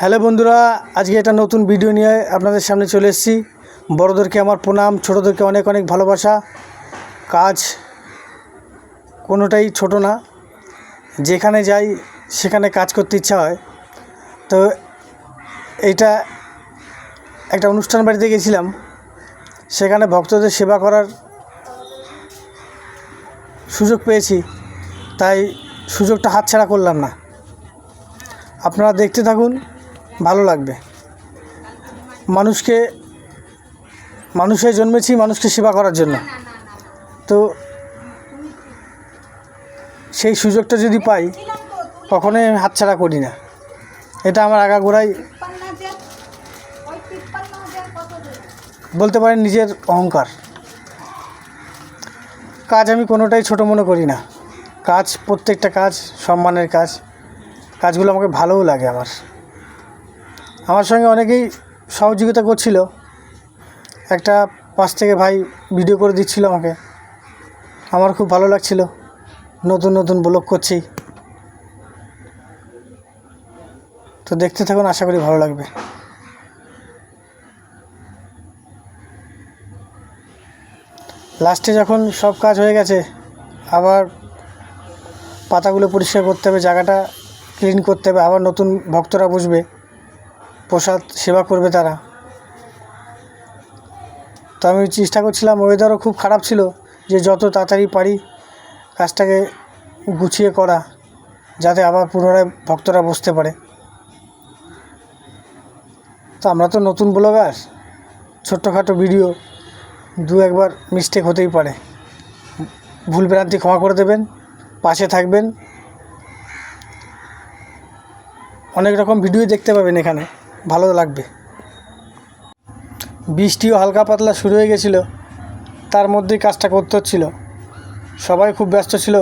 Hello বন্ধুরা, আজকে একটা নতুন ভিডিও নিয়ে আপনাদের সামনে চলে এসেছি। বড়োদেরকে আমার প্রণাম, ছোটোদেরকে অনেক অনেক ভালোবাসা। কাজ কোনোটাই ছোট না, যেখানে যাই সেখানে কাজ করতে ইচ্ছা হয়। তো এইটা একটা অনুষ্ঠান বাড়িতে গেছিলাম, সেখানে ভক্তদের সেবা করার সুযোগ পেয়েছি, তাই সুযোগটা হাতছাড়া করলাম না। আপনারা দেখতে থাকুন, ভালো লাগবে। মানুষে জন্মেছি মানুষকে সেবা করার জন্য, তো সেই সুযোগটা যদি পাই কখনোই আমি হাতছাড়া করি না। এটা আমার আগাগোড়াই বলতে পারেন নিজের অহংকার। কাজ আমি কোনোটাই ছোট মনে করি না। কাজ, প্রত্যেকটা কাজ সম্মানের কাজ। কাজগুলো আমাকে ভালোও লাগে। আমার সঙ্গে অনেকেই সহযোগিতা করছিল। একটা পাশ থেকে ভাই ভিডিও করে দিচ্ছিল আমাকে, আমার খুব ভালো লাগছিল। নতুন নতুন ব্লগ করছি, তো দেখতে থাকুন, আশা করি ভালো লাগবে। লাস্টে যখন সব কাজ হয়ে গেছে, আবার পাতাগুলো পরিষ্কার করতে হবে, জায়গাটা ক্লিন করতে হবে, আবার নতুন ভক্তরা বসবে, প্রসাদ সেবা করবে তারা। তো আমি চেষ্টা করছিলাম, ওয়েদারও খুব খারাপ ছিল, যে যত তাড়াতাড়ি পারি কাজটাকে গুছিয়ে করা, যাতে আবার পুনরায় ভক্তরা বসতে পারে। তো আমরা তো নতুন ব্লগার, ছোট্টখাটো ভিডিও, দু একবার মিস্টেক হতেই পারে। ভুলভ্রান্তি ক্ষমা করে দেবেন, পাশে থাকবেন। অনেক রকম ভিডিও দেখতে পাবেন এখানে, ভালো লাগবে। বৃষ্টিও হালকা পাতলা শুরু হয়ে গেছিলো, তার মধ্যেই কাজটা করতে হচ্ছিল। সবাই খুব ব্যস্ত ছিল।